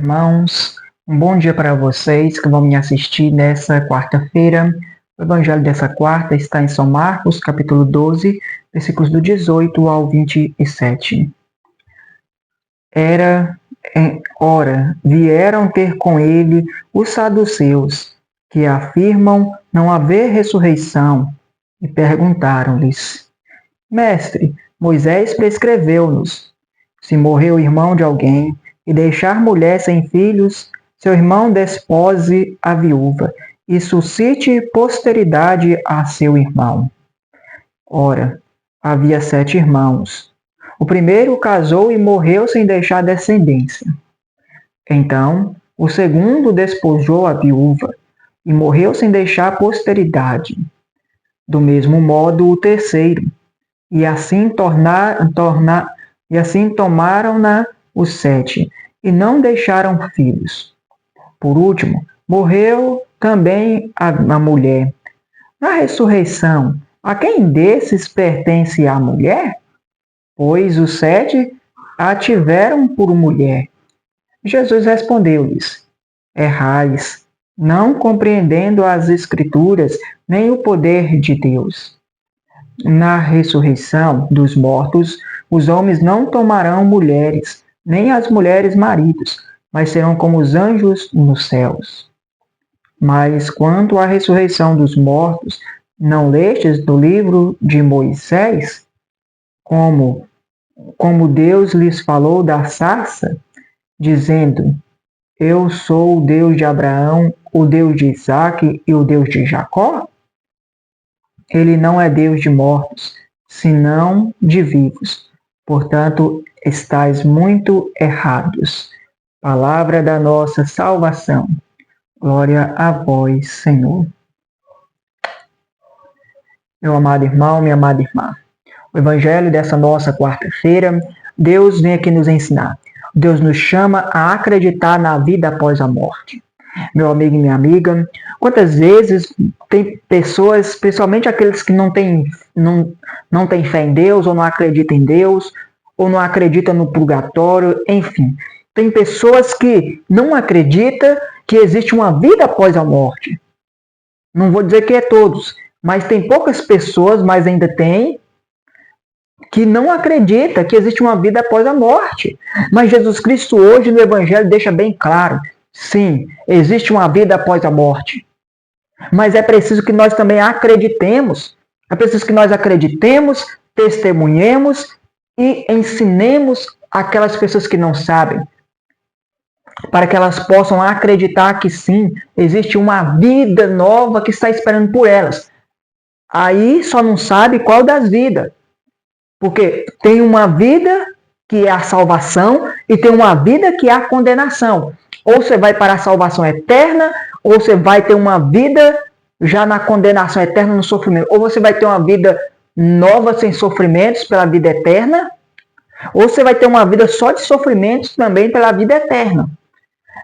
Irmãos, um bom dia para vocês que vão me assistir nessa quarta-feira. O evangelho dessa quarta está em São Marcos, capítulo 12, versículos do 18 ao 27. Ora, vieram ter com ele os saduceus, que afirmam não haver ressurreição, e perguntaram-lhes: Mestre, Moisés prescreveu-nos, se morrer o irmão de alguém e deixar mulher sem filhos, seu irmão despose a viúva e suscite posteridade a seu irmão. Ora, havia 7 irmãos. O primeiro casou e morreu sem deixar descendência. Então, o segundo despojou a viúva e morreu sem deixar posteridade. Do mesmo modo, o terceiro. E assim tomaram-na os 7, e não deixaram filhos. Por último, morreu também a mulher. Na ressurreição, a quem desses pertence a mulher? Pois os 7 a tiveram por mulher. Jesus respondeu-lhes: Errais, não compreendendo as Escrituras, nem o poder de Deus. Na ressurreição dos mortos, os homens não tomarão mulheres, nem as mulheres maridos, mas serão como os anjos nos céus. Mas quanto à ressurreição dos mortos, não lestes no livro de Moisés, como Deus lhes falou da sarça, dizendo: Eu sou o Deus de Abraão, o Deus de Isaque e o Deus de Jacó? Ele não é Deus de mortos, senão de vivos. Portanto, estáis muito errados. Palavra da nossa salvação. Glória a vós, Senhor. Meu amado irmão, minha amada irmã, o evangelho dessa nossa quarta-feira, Deus vem aqui nos ensinar. Deus nos chama a acreditar na vida após a morte. Meu amigo e minha amiga, quantas vezes tem pessoas, principalmente aqueles que não têm fé em Deus, ou não acreditam em Deus, ou não acreditam no purgatório, enfim. Tem pessoas que não acreditam que existe uma vida após a morte. Não vou dizer que é todos, mas tem poucas pessoas, mas ainda tem, que não acredita que existe uma vida após a morte. Mas Jesus Cristo hoje no Evangelho deixa bem claro: sim, existe uma vida após a morte. Mas é preciso que nós também acreditemos. É preciso que nós acreditemos, testemunhemos e ensinemos aquelas pessoas que não sabem, para que elas possam acreditar que sim, existe uma vida nova que está esperando por elas. Aí só não sabe qual das vidas. Porque tem uma vida que é a salvação e tem uma vida que é a condenação. Ou você vai para a salvação eterna, ou você vai ter uma vida já na condenação eterna, no sofrimento. Ou você vai ter uma vida nova sem sofrimentos pela vida eterna, ou você vai ter uma vida só de sofrimentos também pela vida eterna.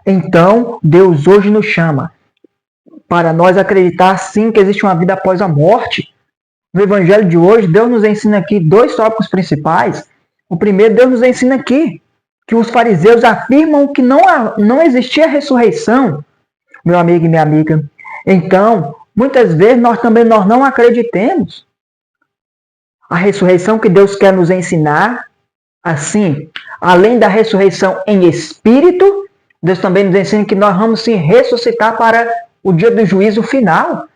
Então, Deus hoje nos chama para nós acreditar sim que existe uma vida após a morte. No Evangelho de hoje, Deus nos ensina aqui 2 tópicos principais. O primeiro, Deus nos ensina aqui que os fariseus afirmam que não existia ressurreição, meu amigo e minha amiga. Então, muitas vezes nós não acreditamos. A ressurreição que Deus quer nos ensinar, assim, além da ressurreição em espírito, Deus também nos ensina que nós vamos se ressuscitar para o dia do juízo final.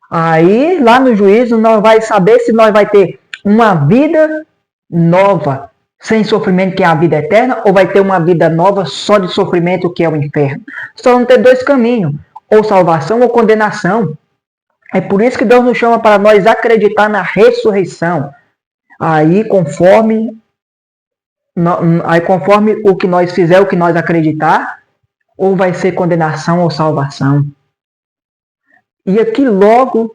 Aí, lá no juízo, nós vamos saber se nós vai ter uma vida nova, sem sofrimento, que é a vida eterna, ou vai ter uma vida nova só de sofrimento, que é o inferno. Só vão ter 2 caminhos, ou salvação ou condenação. É por isso que Deus nos chama para nós acreditar na ressurreição. Aí, conforme o que nós fizer, o que nós acreditar, ou vai ser condenação ou salvação. E aqui logo,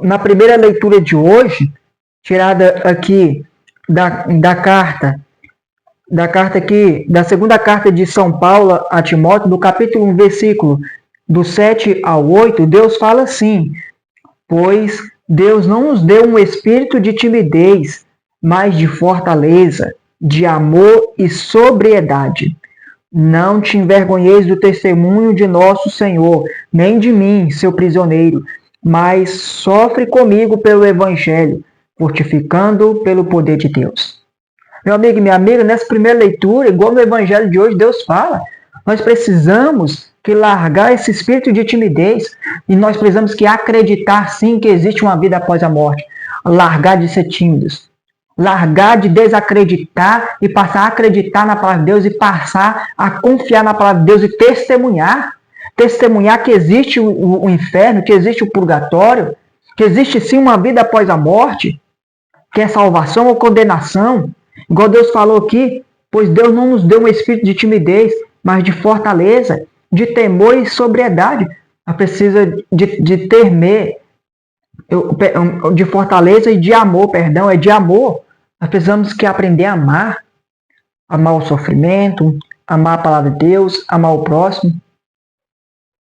na primeira leitura de hoje, tirada aqui da segunda carta de São Paulo a Timóteo, do capítulo 1, versículo do 7 ao 8, Deus fala assim: Pois Deus não nos deu um espírito de timidez, mas de fortaleza, de amor e sobriedade. Não te envergonheis do testemunho de nosso Senhor, nem de mim, seu prisioneiro, mas sofre comigo pelo Evangelho, fortificando pelo poder de Deus. Meu amigo e minha amiga, nessa primeira leitura, igual no Evangelho de hoje, Deus fala, nós precisamos que largar esse espírito de timidez e nós precisamos que acreditar sim que existe uma vida após a morte. Largar de ser tímidos. Largar de desacreditar e passar a acreditar na palavra de Deus e passar a confiar na palavra de Deus e testemunhar. Testemunhar que existe o inferno, que existe o purgatório, que existe sim uma vida após a morte, que é salvação ou condenação. Igual Deus falou aqui, pois Deus não nos deu um espírito de timidez, mas de fortaleza, de temor e sobriedade. Nós precisamos de temer, de fortaleza e de amor, perdão, é de amor. Nós precisamos que aprender a amar. Amar o sofrimento, amar a palavra de Deus, amar o próximo.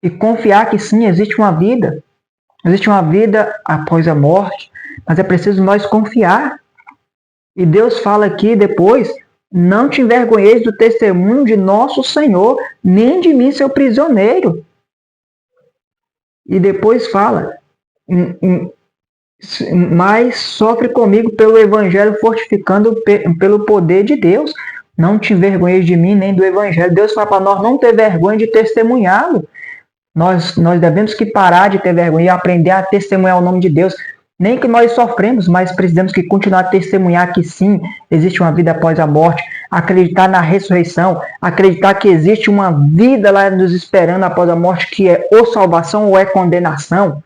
E confiar que sim, existe uma vida. Existe uma vida após a morte, mas é preciso nós confiar. E Deus fala aqui depois, não te envergonheis do testemunho de nosso Senhor, nem de mim, seu prisioneiro. E depois fala, mas sofre comigo pelo Evangelho, fortificando pelo poder de Deus. Não te envergonheis de mim, nem do Evangelho. Deus fala para nós não ter vergonha de testemunhá-lo. Nós devemos que parar de ter vergonha e aprender a testemunhar o nome de Deus. Nem que nós sofremos, mas precisamos que continuar a testemunhar que sim, existe uma vida após a morte, acreditar na ressurreição, acreditar que existe uma vida lá nos esperando após a morte, que é ou salvação ou é condenação.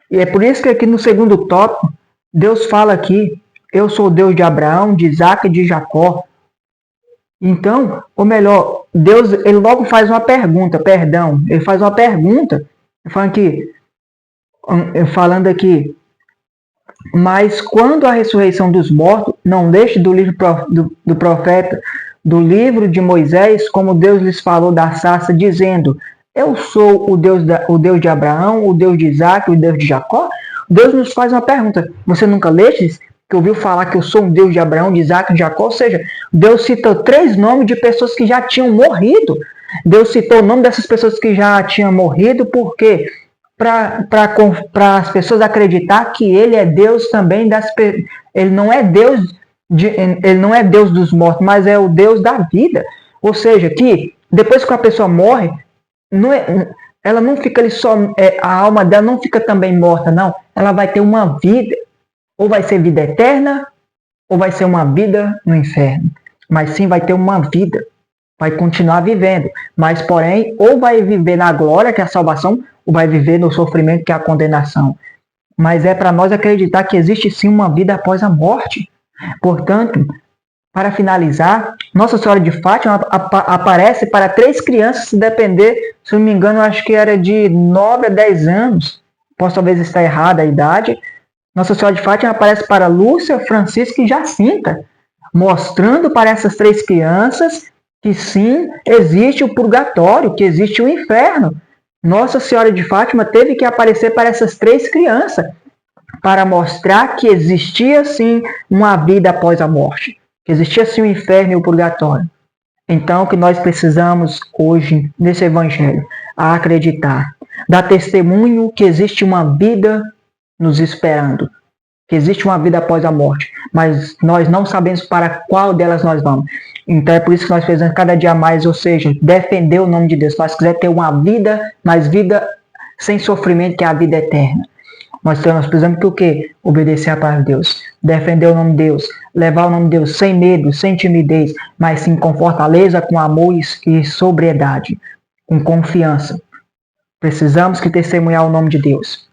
E é por isso que aqui no segundo tópico, Deus fala aqui, eu sou o Deus de Abraão, de Isaac e de Jacó. Então, ou melhor, Deus, ele logo faz uma pergunta, ele faz uma pergunta, falando aqui, mas quando a ressurreição dos mortos, não deixe do livro do profeta, do livro de Moisés, como Deus lhes falou da sarça, dizendo, eu sou o Deus de Abraão, o Deus de Isaac, o Deus de Jacó. Deus nos faz uma pergunta, você nunca leste? Que ouviu falar que eu sou um Deus de Abraão, de Isaac, de Jacó? Ou seja, Deus citou 3 nomes de pessoas que já tinham morrido. Deus citou o nome dessas pessoas que já tinham morrido, porque para as pessoas acreditar que ele é Deus também ele não é Deus dos mortos, mas é o Deus da vida. Ou seja, que depois que a pessoa morre, ela não fica ali só, a alma dela não fica também morta, não. Ela vai ter uma vida, ou vai ser vida eterna, ou vai ser uma vida no inferno. Mas sim, vai ter uma vida, vai continuar vivendo. Mas, porém, ou vai viver na glória, que é a salvação, ou vai viver no sofrimento, que é a condenação. Mas é para nós acreditar que existe sim uma vida após a morte. Portanto, para finalizar, Nossa Senhora de Fátima aparece para 3 crianças, se depender, se eu não me engano, acho que era de 9 a 10 anos. Posso talvez estar errada a idade. Nossa Senhora de Fátima aparece para Lúcia, Francisca e Jacinta, mostrando para essas 3 crianças que sim, existe o purgatório, que existe o inferno. Nossa Senhora de Fátima teve que aparecer para essas 3 crianças, para mostrar que existia sim uma vida após a morte, que existia sim o inferno e o purgatório. Então, o que nós precisamos hoje, nesse Evangelho, a acreditar, dar testemunho que existe uma vida nos esperando, que existe uma vida após a morte, mas nós não sabemos para qual delas nós vamos. Então é por isso que nós precisamos cada dia mais, ou seja, defender o nome de Deus. Se nós quisermos ter uma vida, mas vida sem sofrimento, que é a vida eterna. Nós precisamos que o quê? Obedecer a palavra de Deus, defender o nome de Deus, levar o nome de Deus sem medo, sem timidez, mas sim com fortaleza, com amor e sobriedade, com confiança. Precisamos que testemunhar o nome de Deus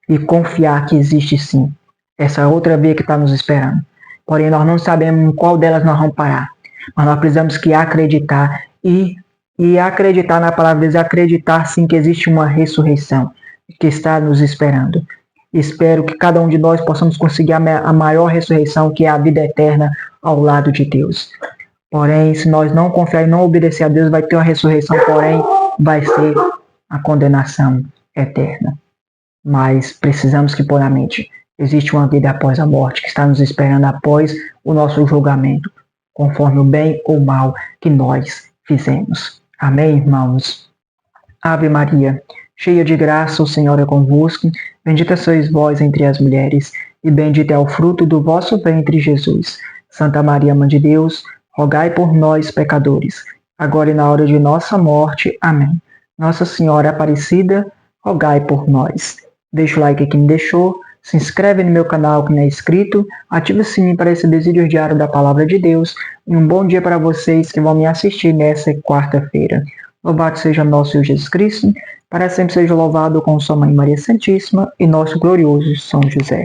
e confiar que existe sim essa outra via que está nos esperando. Porém, nós não sabemos em qual delas nós vamos parar. Mas nós precisamos que acreditar e acreditar na palavra de Deus, acreditar sim que existe uma ressurreição que está nos esperando. Espero que cada um de nós possamos conseguir a maior ressurreição, que é a vida eterna ao lado de Deus. Porém, se nós não confiar e não obedecer a Deus, vai ter uma ressurreição, porém vai ser a condenação eterna. Mas precisamos que pôr na mente, existe uma vida após a morte que está nos esperando após o nosso julgamento, conforme o bem ou mal que nós fizemos. Amém, irmãos? Ave Maria, cheia de graça, o Senhor é convosco. Bendita sois vós entre as mulheres, e bendito é o fruto do vosso ventre, Jesus. Santa Maria, Mãe de Deus, rogai por nós, pecadores, agora e na hora de nossa morte. Amém. Nossa Senhora Aparecida, rogai por nós. Deixa o like aqui me deixou, se inscreve no meu canal que não é inscrito, ativa o sininho para receber vídeos diários da Palavra de Deus, e um bom dia para vocês que vão me assistir nessa quarta-feira. Louvado seja nosso Senhor Jesus Cristo, para sempre seja louvado com sua Mãe Maria Santíssima e nosso glorioso São José.